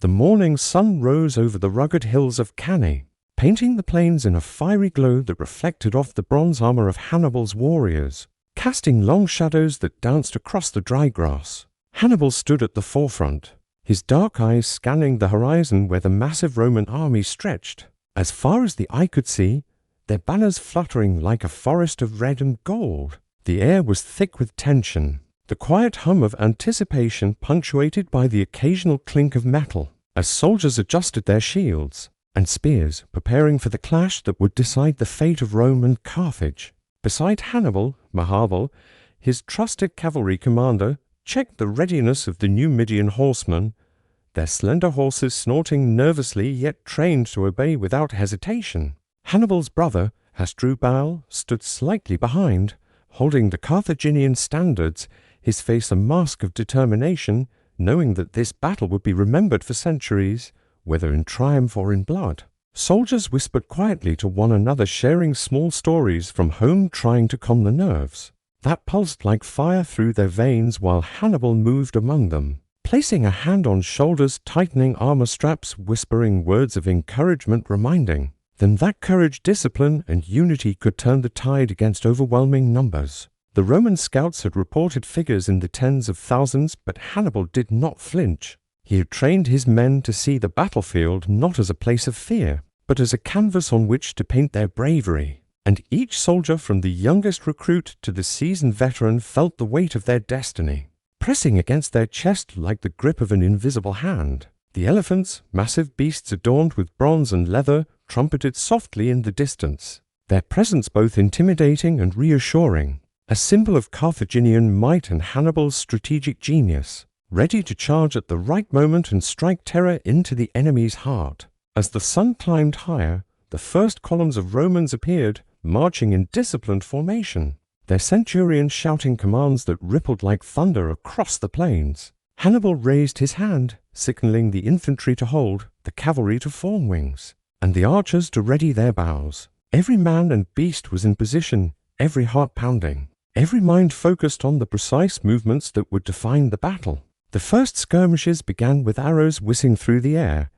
The morning sun rose over the rugged hills of Cannae, painting the plains in a fiery glow that reflected off the bronze armor of Hannibal's warriors, casting long shadows that danced across the dry grass. Hannibal stood at the forefront, his dark eyes scanning the horizon where the massive Roman army stretched. As far as the eye could see, their banners fluttering like a forest of red and gold. The air was thick with tension, the quiet hum of anticipation punctuated by the occasional clink of metal, as soldiers adjusted their shields and spears, preparing for the clash that would decide the fate of Rome and Carthage. Beside Hannibal, his trusted cavalry commander, checked the readiness of the Numidian horsemen, their slender horses snorting nervously yet trained to obey without hesitation. Hannibal's brother, Hasdrubal, stood slightly behind, holding the Carthaginian standards, his face a mask of determination, knowing that this battle would be remembered for centuries, whether in triumph or in blood. Soldiers whispered quietly to one another, sharing small stories from home, trying to calm the nerves that pulsed like fire through their veins while Hannibal moved among them, placing a hand on shoulders, tightening armor straps, whispering words of encouragement, reminding them that courage, discipline, and unity could turn the tide against overwhelming numbers. The Roman scouts had reported figures in the tens of thousands, but Hannibal did not flinch. He had trained his men to see the battlefield not as a place of fear, but as a canvas on which to paint their bravery. And each soldier, from the youngest recruit to the seasoned veteran, felt the weight of their destiny, pressing against their chest like the grip of an invisible hand. The elephants, massive beasts adorned with bronze and leather, trumpeted softly in the distance, their presence both intimidating and reassuring, a symbol of Carthaginian might and Hannibal's strategic genius, ready to charge at the right moment and strike terror into the enemy's heart. As the sun climbed higher, the first columns of Romans appeared, marching in disciplined formation, their centurions shouting commands that rippled like thunder across the plains. Hannibal raised his hand, signaling the infantry to hold, the cavalry to form wings, and the archers to ready their bows. Every man and beast was in position, every heart pounding, every mind focused on the precise movements that would define the battle. The first skirmishes began with arrows whizzing through the air,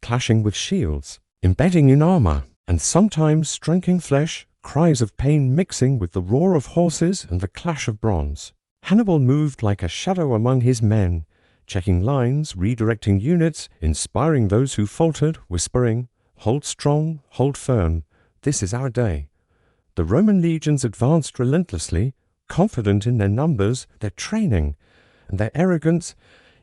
clashing with shields, embedding in armor, and sometimes striking flesh, cries of pain mixing with the roar of horses and the clash of bronze. Hannibal moved like a shadow among his men, checking lines, redirecting units, inspiring those who faltered, whispering, "Hold strong, hold firm, this is our day." The Roman legions advanced relentlessly, confident in their numbers, their training, and their arrogance,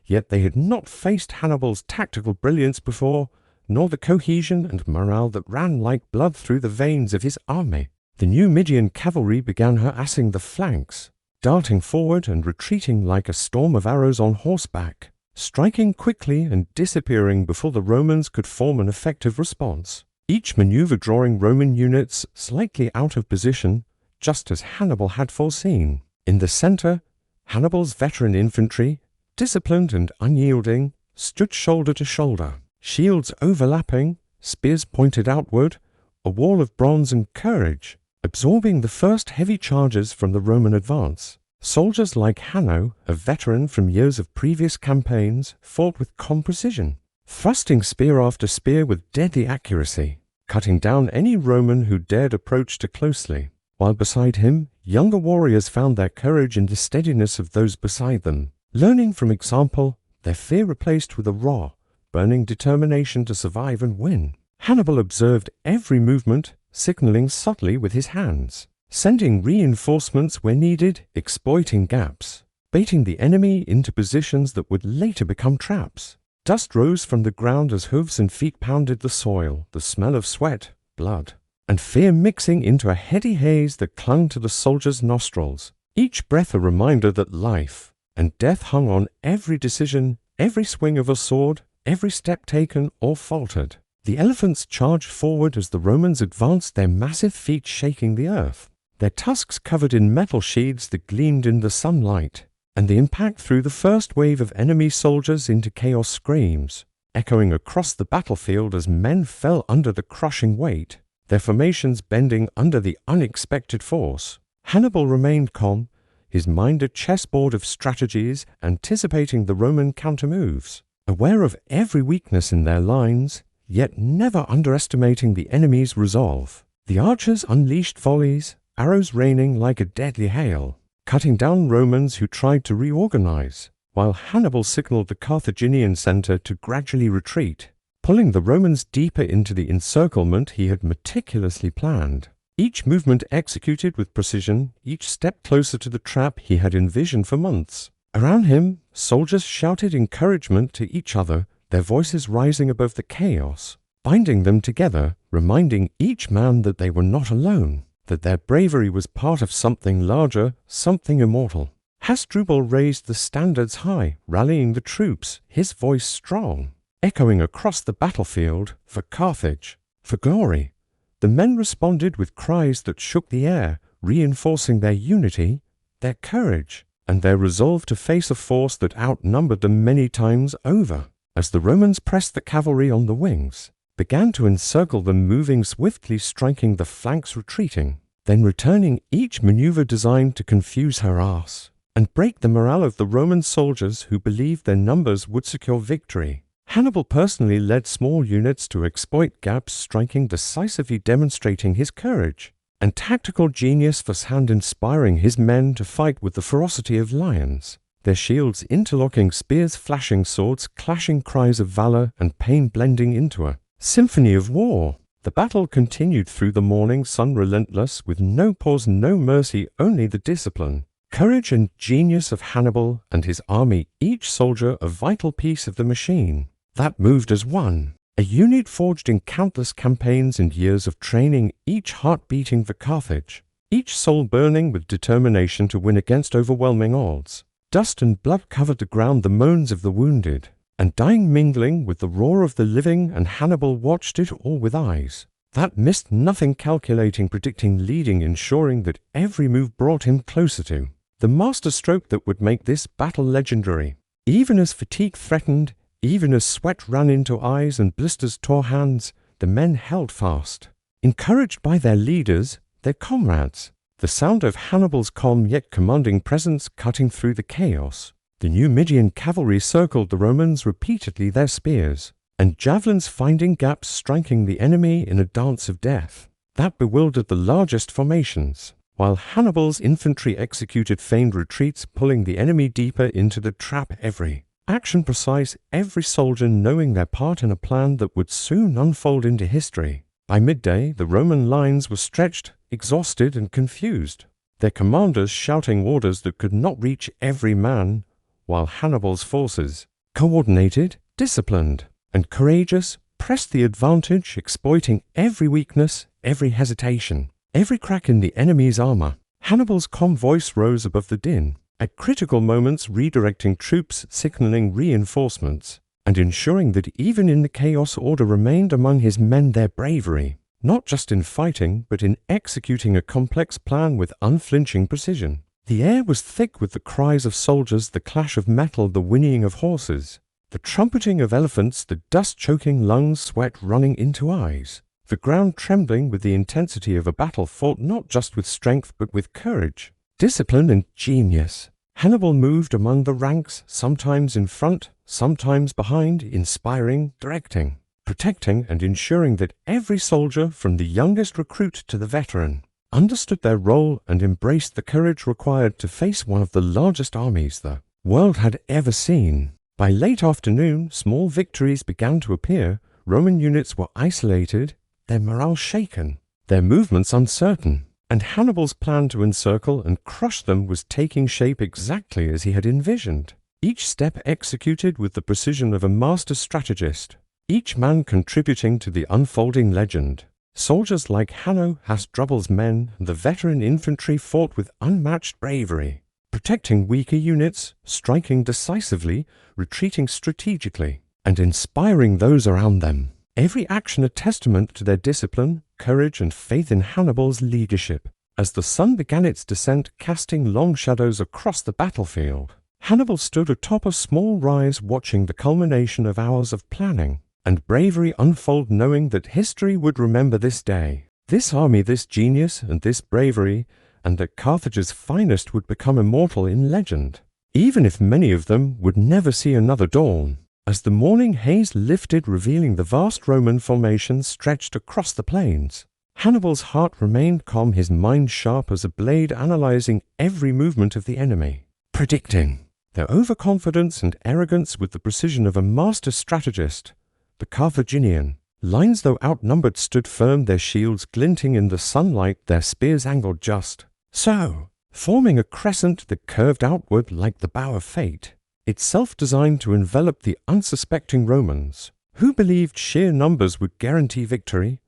yet they had not faced Hannibal's tactical brilliance before, nor the cohesion and morale that ran like blood through the veins of his army. The Numidian cavalry began harassing the flanks, darting forward and retreating like a storm of arrows on horseback, striking quickly and disappearing before the Romans could form an effective response. Each maneuver drawing Roman units slightly out of position, just as Hannibal had foreseen. In the center, Hannibal's veteran infantry, disciplined and unyielding, stood shoulder to shoulder, shields overlapping, spears pointed outward, a wall of bronze and courage, absorbing the first heavy charges from the Roman advance. Soldiers like Hanno, a veteran from years of previous campaigns, fought with calm precision, thrusting spear after spear with deadly accuracy, cutting down any Roman who dared approach too closely, while beside him, younger warriors found their courage in the steadiness of those beside them, learning from example, their fear replaced with a raw, burning determination to survive and win. Hannibal observed every movement, signaling subtly with his hands, sending reinforcements where needed, exploiting gaps, baiting the enemy into positions that would later become traps. Dust rose from the ground as hooves and feet pounded the soil, the smell of sweat, blood, and fear mixing into a heady haze that clung to the soldiers' nostrils, each breath a reminder that life and death hung on every decision, every swing of a sword, every step taken or faltered. The elephants charged forward as the Romans advanced, their massive feet shaking the earth, their tusks covered in metal sheaths that gleamed in the sunlight, and the impact threw the first wave of enemy soldiers into chaos screams, echoing across the battlefield as men fell under the crushing weight, their formations bending under the unexpected force. Hannibal remained calm, his mind a chessboard of strategies, anticipating the Roman countermoves. aware of every weakness in their lines, yet never underestimating the enemy's resolve. The archers unleashed volleys, arrows raining like a deadly hail, cutting down Romans who tried to reorganize, while Hannibal signaled the Carthaginian center to gradually retreat, pulling the Romans deeper into the encirclement he had meticulously planned. Each movement executed with precision, each step closer to the trap he had envisioned for months. Around him, soldiers shouted encouragement to each other, their voices rising above the chaos, binding them together, reminding each man that they were not alone, that their bravery was part of something larger, something immortal. Hasdrubal raised the standards high, rallying the troops, his voice strong, echoing across the battlefield, for Carthage, for glory. The men responded with cries that shook the air, reinforcing their unity, their courage, and their resolve to face a force that outnumbered them many times over. As the Romans pressed the cavalry on the wings, began to encircle them, moving swiftly, striking the flanks retreating, then returning, each maneuver designed to confuse harass and break the morale of the Roman soldiers who believed their numbers would secure victory. Hannibal personally led small units to exploit gaps, striking decisively, demonstrating his courage and tactical genius, firsthand inspiring his men to fight with the ferocity of lions, their shields interlocking, spears flashing, swords clashing, cries of valor and pain blending into a symphony of war. The battle continued through the morning sun, relentless, with no pause, no mercy, only the discipline, courage and genius of Hannibal and his army, each soldier a vital piece of the machine that moved as one, a unit forged in countless campaigns and years of training, each heart beating for Carthage, each soul burning with determination to win against overwhelming odds. Dust and blood covered the ground, the moans of the wounded and dying mingling with the roar of the living, and Hannibal watched it all with eyes that missed nothing, calculating, predicting, leading, ensuring that every move brought him closer to the masterstroke that would make this battle legendary. Even as fatigue threatened, even as sweat ran into eyes and blisters tore hands, the men held fast, encouraged by their leaders, their comrades. The sound of Hannibal's calm yet commanding presence cutting through the chaos. The Numidian cavalry circled the Romans repeatedly, their spears and javelins finding gaps, striking the enemy in a dance of death that bewildered the largest formations, while Hannibal's infantry executed feigned retreats, pulling the enemy deeper into the trap, every action precise, every soldier knowing their part in a plan that would soon unfold into history. By midday, the Roman lines were stretched, exhausted and confused, their commanders shouting orders that could not reach every man, while Hannibal's forces, coordinated, disciplined, and courageous, pressed the advantage, exploiting every weakness, every hesitation, every crack in the enemy's armor. Hannibal's calm voice rose above the din, at critical moments redirecting troops, signaling reinforcements, and ensuring that even in the chaos order remained among his men, their bravery, not just in fighting, but in executing a complex plan with unflinching precision. The air was thick with the cries of soldiers, the clash of metal, the whinnying of horses, the trumpeting of elephants, the dust-choking lungs, sweat running into eyes, the ground trembling with the intensity of a battle fought not just with strength but with courage, discipline and genius. Hannibal moved among the ranks, sometimes in front, sometimes behind, inspiring, directing, protecting and ensuring that every soldier, from the youngest recruit to the veteran, understood their role and embraced the courage required to face one of the largest armies the world had ever seen. By late afternoon, small victories began to appear. Roman units were isolated, their morale shaken, their movements uncertain, and Hannibal's plan to encircle and crush them was taking shape exactly as he had envisioned. Each step executed with the precision of a master strategist, each man contributing to the unfolding legend. Soldiers like Hanno, Hasdrubal's men, and the veteran infantry fought with unmatched bravery, protecting weaker units, striking decisively, retreating strategically, and inspiring those around them. Every action a testament to their discipline, courage, and faith in Hannibal's leadership. As the sun began its descent, casting long shadows across the battlefield, Hannibal stood atop a small rise, watching the culmination of hours of planning and bravery unfold, knowing that history would remember this day, this army, this genius, and this bravery, and that Carthage's finest would become immortal in legend, even if many of them would never see another dawn. As the morning haze lifted, revealing the vast Roman formation stretched across the plains, Hannibal's heart remained calm, his mind sharp as a blade, analyzing every movement of the enemy, predicting their overconfidence and arrogance with the precision of a master strategist. The Carthaginian lines, though outnumbered, stood firm, their shields glinting in the sunlight, their spears angled just so, forming a crescent that curved outward like the bow of fate, itself designed to envelop the unsuspecting Romans, who believed sheer numbers would guarantee victory.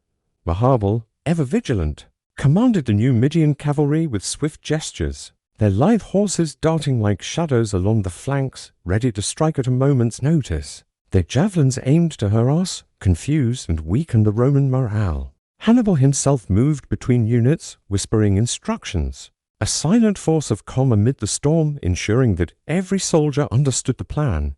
Hannibal, ever vigilant, commanded the Numidian cavalry with swift gestures, their lithe horses darting like shadows along the flanks, ready to strike at a moment's notice. Their javelins aimed to harass, confuse, and weaken the Roman morale. Hannibal himself moved between units, whispering instructions, a silent force of calm amid the storm, ensuring that every soldier understood the plan.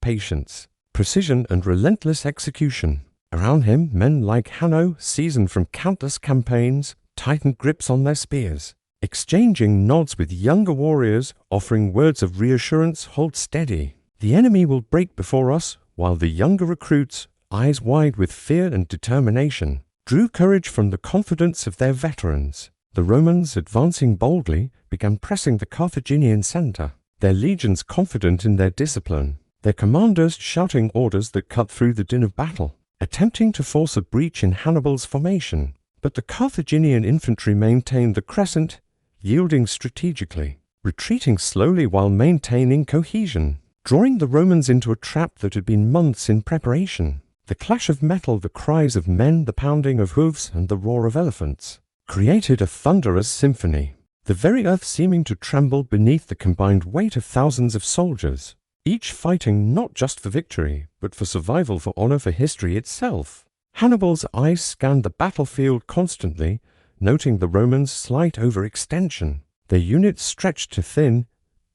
Patience, precision, and relentless execution. Around him, men like Hanno, seasoned from countless campaigns, tightened grips on their spears, exchanging nods with younger warriors, offering words of reassurance. Hold steady. The enemy will break before us, while the younger recruits, eyes wide with fear and determination, drew courage from the confidence of their veterans. The Romans, advancing boldly, began pressing the Carthaginian center, their legions confident in their discipline, their commanders shouting orders that cut through the din of battle, attempting to force a breach in Hannibal's formation. But the Carthaginian infantry maintained the crescent, yielding strategically, retreating slowly while maintaining cohesion, drawing the Romans into a trap that had been months in preparation. The clash of metal, the cries of men, the pounding of hooves, and the roar of elephants created a thunderous symphony, the very earth seeming to tremble beneath the combined weight of thousands of soldiers, each fighting not just for victory, but for survival, for honor, for history itself. Hannibal's eyes scanned the battlefield constantly, noting the Romans' slight overextension, their units stretched too thin,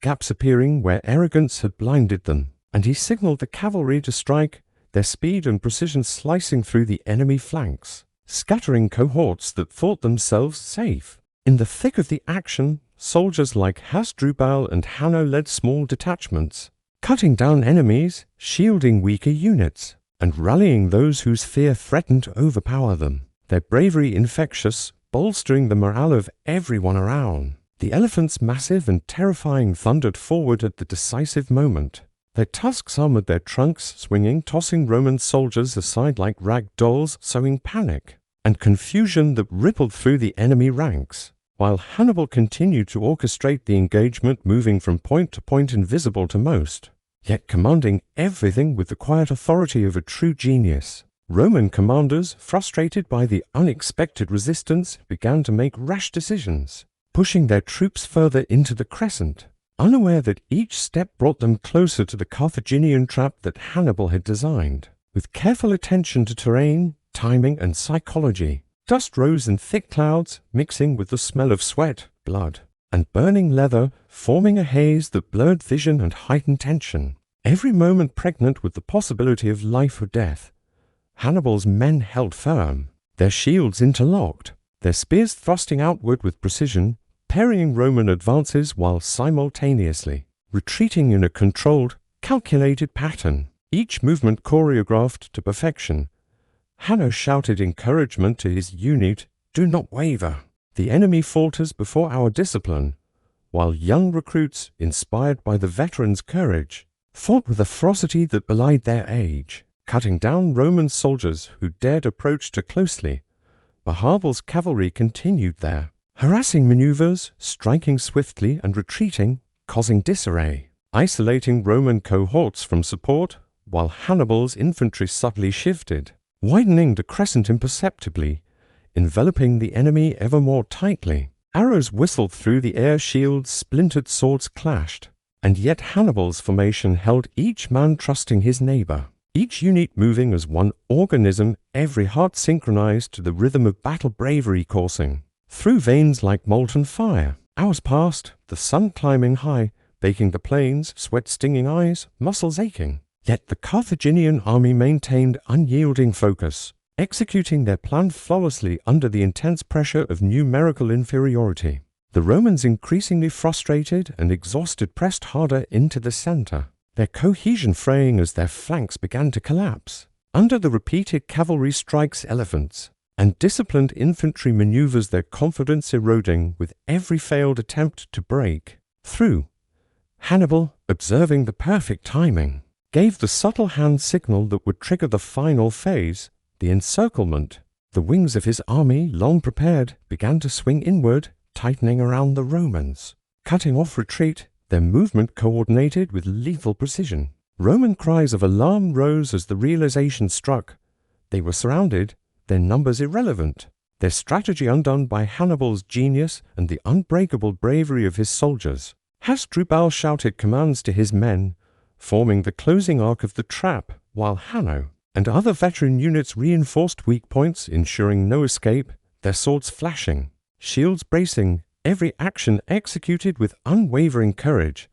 gaps appearing where arrogance had blinded them, and he signaled the cavalry to strike, their speed and precision slicing through the enemy flanks, scattering cohorts that thought themselves safe. In the thick of the action, soldiers like Hasdrubal and Hanno led small detachments, cutting down enemies, shielding weaker units, and rallying those whose fear threatened to overpower them, their bravery infectious, bolstering the morale of everyone around. The elephants, massive and terrifying, thundered forward at the decisive moment, their tusks armored, their trunks swinging, tossing Roman soldiers aside like rag dolls, sowing panic and confusion that rippled through the enemy ranks, while Hannibal continued to orchestrate the engagement, moving from point to point, invisible to most, yet commanding everything with the quiet authority of a true genius. Roman commanders, frustrated by the unexpected resistance, began to make rash decisions, pushing their troops further into the crescent, unaware that each step brought them closer to the Carthaginian trap that Hannibal had designed. With careful attention to terrain, timing, and psychology, dust rose in thick clouds, mixing with the smell of sweat, blood, and burning leather, forming a haze that blurred vision and heightened tension, every moment pregnant with the possibility of life or death. Hannibal's men held firm, their shields interlocked, their spears thrusting outward with precision, parrying Roman advances while simultaneously retreating in a controlled, calculated pattern, each movement choreographed to perfection. Hanno shouted encouragement to his unit, "Do not waver. The enemy falters before our discipline," while young recruits, inspired by the veterans' courage, fought with a ferocity that belied their age, cutting down Roman soldiers who dared approach too closely. Hannibal's cavalry continued their harassing maneuvers, striking swiftly and retreating, causing disarray, isolating Roman cohorts from support, while Hannibal's infantry subtly shifted, widening the crescent imperceptibly, enveloping the enemy ever more tightly. Arrows whistled through the air, shields splintered, swords clashed, and yet Hannibal's formation held, each man trusting his neighbor, each unit moving as one organism, every heart synchronized to the rhythm of battle bravery coursing through veins like molten fire. Hours passed, the sun climbing high, baking the plains, sweat stinging eyes, muscles aching. Yet the Carthaginian army maintained unyielding focus, executing their plan flawlessly under the intense pressure of numerical inferiority. The Romans, increasingly frustrated and exhausted, pressed harder into the center, their their cohesion fraying as their flanks began to collapse. Under the repeated cavalry strikes elephants and disciplined infantry maneuvers, their confidence eroding with every failed attempt to break through. Hannibal, observing the perfect timing, gave the subtle hand signal that would trigger the final phase, the encirclement. The wings of his army, long prepared, began to swing inward, tightening around the Romans, cutting off retreat, their movement coordinated with lethal precision. Roman cries of alarm rose as the realization struck. They were surrounded, their numbers irrelevant, their strategy undone by Hannibal's genius and the unbreakable bravery of his soldiers. Hasdrubal shouted commands to his men, forming the closing arc of the trap, while Hanno and other veteran units reinforced weak points, ensuring no escape, their swords flashing, shields bracing, every action executed with unwavering courage.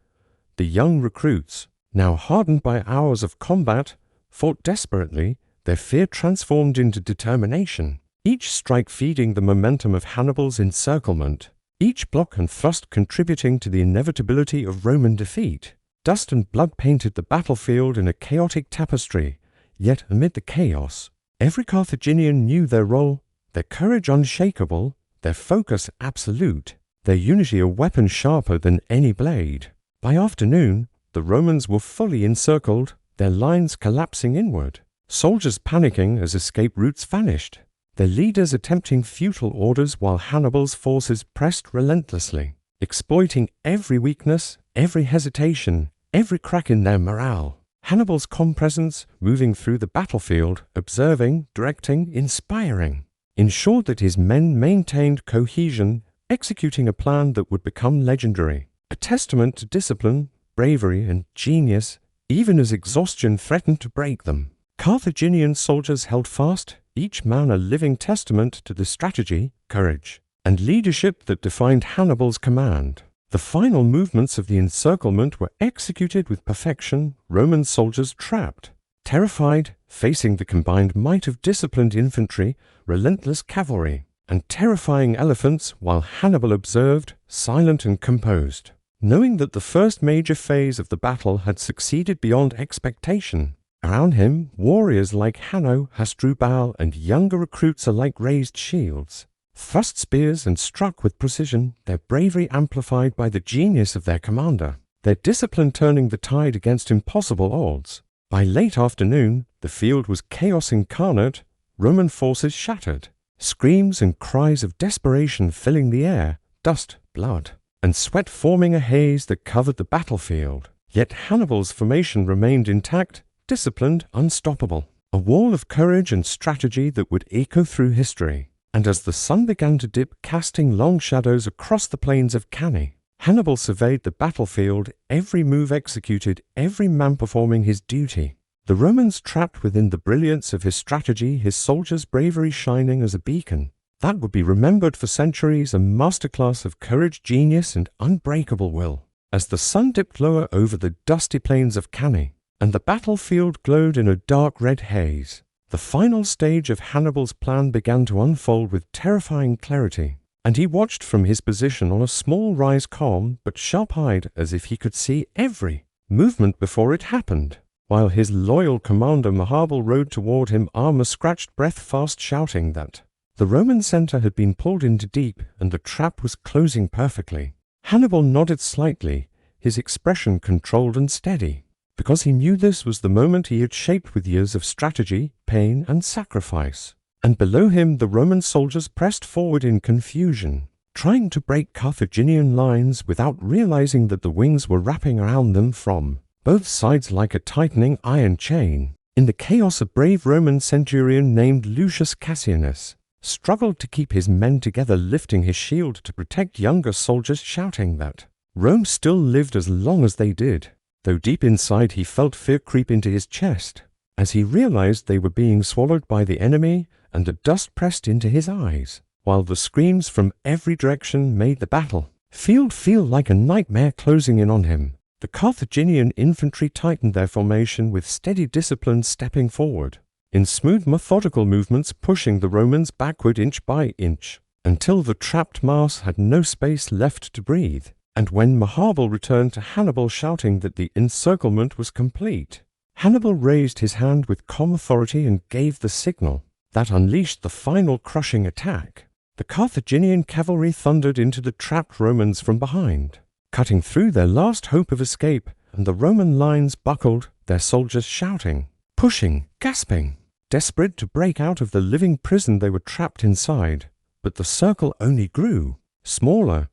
The young recruits, now hardened by hours of combat, fought desperately, their fear transformed into determination, each strike feeding the momentum of Hannibal's encirclement, each block and thrust contributing to the inevitability of Roman defeat. Dust and blood painted the battlefield in a chaotic tapestry, yet amid the chaos, every Carthaginian knew their role, their courage unshakable, their focus absolute, their unity a weapon sharper than any blade. By afternoon, the Romans were fully encircled, their lines collapsing inward, soldiers panicking as escape routes vanished, their leaders attempting futile orders while Hannibal's forces pressed relentlessly, exploiting every weakness, every hesitation, every crack in their morale. Hannibal's calm presence, moving through the battlefield, observing, directing, inspiring, ensured that his men maintained cohesion, executing a plan that would become legendary, a testament to discipline, bravery, and genius, even as exhaustion threatened to break them. Carthaginian soldiers held fast, each man a living testament to the strategy, courage, and leadership that defined Hannibal's command. The final movements of the encirclement were executed with perfection, Roman soldiers trapped, terrified, facing the combined might of disciplined infantry, relentless cavalry, and terrifying elephants, while Hannibal observed, silent and composed, knowing that the first major phase of the battle had succeeded beyond expectation. Around him, warriors like Hanno, Hasdrubal, and younger recruits alike raised shields, thrust spears, and struck with precision, their bravery amplified by the genius of their commander, their discipline turning the tide against impossible odds. By late afternoon, the field was chaos incarnate, Roman forces shattered, screams and cries of desperation filling the air, dust, blood, and sweat forming a haze that covered the battlefield. Yet Hannibal's formation remained intact, disciplined, unstoppable, a wall of courage and strategy that would echo through history. And as the sun began to dip, casting long shadows across the plains of Cannae, Hannibal surveyed the battlefield, every move executed, every man performing his duty. The Romans trapped within the brilliance of his strategy, his soldiers' bravery shining as a beacon that would be remembered for centuries, a masterclass of courage, genius, and unbreakable will. As the sun dipped lower over the dusty plains of Cannae, and the battlefield glowed in a dark red haze, the final stage of Hannibal's plan began to unfold with terrifying clarity, and he watched from his position on a small rise, calm but sharp-eyed, as if he could see every movement before it happened, while his loyal commander Hannibal rode toward him, armor-scratched, breath-fast, shouting that the Roman center had been pulled into deep and the trap was closing perfectly. Hannibal nodded slightly, his expression controlled and steady, because he knew this was the moment he had shaped with years of strategy, pain, and sacrifice. And below him the Roman soldiers pressed forward in confusion, trying to break Carthaginian lines without realizing that the wings were wrapping around them from both sides like a tightening iron chain. In the chaos, a brave Roman centurion named Lucius Cassianus struggled to keep his men together, lifting his shield to protect younger soldiers, shouting that Rome still lived as long as they did, though deep inside he felt fear creep into his chest as he realized they were being swallowed by the enemy, and the dust pressed into his eyes, while the screams from every direction made the battlefield feel like a nightmare closing in on him. The Carthaginian infantry tightened their formation with steady discipline, stepping forward in smooth, methodical movements, pushing the Romans backward inch by inch, until the trapped mass had no space left to breathe. And when Hannibal returned to Hannibal shouting that the encirclement was complete, Hannibal raised his hand with calm authority and gave the signal that unleashed the final crushing attack. The Carthaginian cavalry thundered into the trapped Romans from behind, cutting through their last hope of escape, and the Roman lines buckled, their soldiers shouting, pushing, gasping, desperate to break out of the living prison they were trapped inside. But the circle only grew smaller,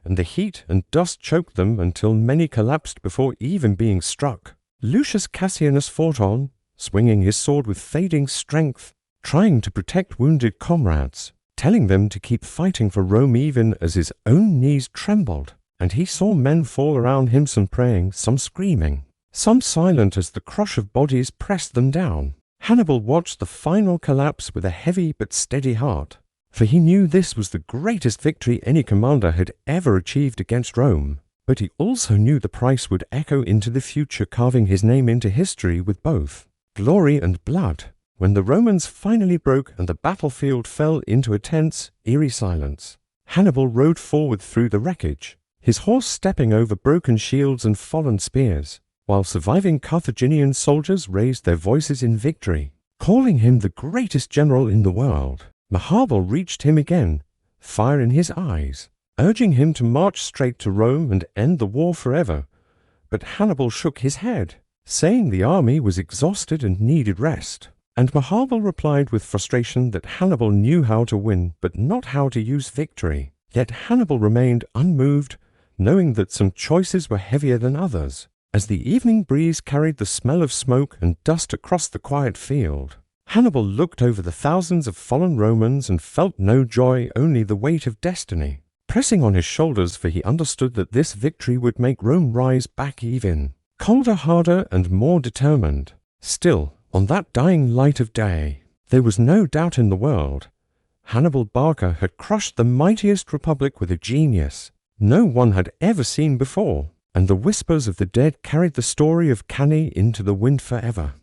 and the heat and dust choked them until many collapsed before even being struck. Lucius Cassianus fought on, swinging his sword with fading strength, trying to protect wounded comrades, telling them to keep fighting for Rome even as his own knees trembled, and he saw men fall around him, some praying, some screaming, some silent as the crush of bodies pressed them down. Hannibal watched the final collapse with a heavy but steady heart, for he knew this was the greatest victory any commander had ever achieved against Rome. But he also knew the price would echo into the future, carving his name into history with both glory and blood. When the Romans finally broke and the battlefield fell into a tense, eerie silence, Hannibal rode forward through the wreckage, his horse stepping over broken shields and fallen spears, while surviving Carthaginian soldiers raised their voices in victory, calling him the greatest general in the world. Hannibal reached him again, fire in his eyes, urging him to march straight to Rome and end the war forever. But Hannibal shook his head, saying the army was exhausted and needed rest. And Hannibal replied with frustration that Hannibal knew how to win, but not how to use victory. Yet Hannibal remained unmoved, knowing that some choices were heavier than others. As the evening breeze carried the smell of smoke and dust across the quiet field, Hannibal looked over the thousands of fallen Romans and felt no joy, only the weight of destiny pressing on his shoulders, for he understood that this victory would make Rome rise back even, colder, harder, and more determined. Still, on that dying light of day, there was no doubt in the world. Hannibal Barca had crushed the mightiest republic with a genius no one had ever seen before, and the whispers of the dead carried the story of Cannae into the wind forever.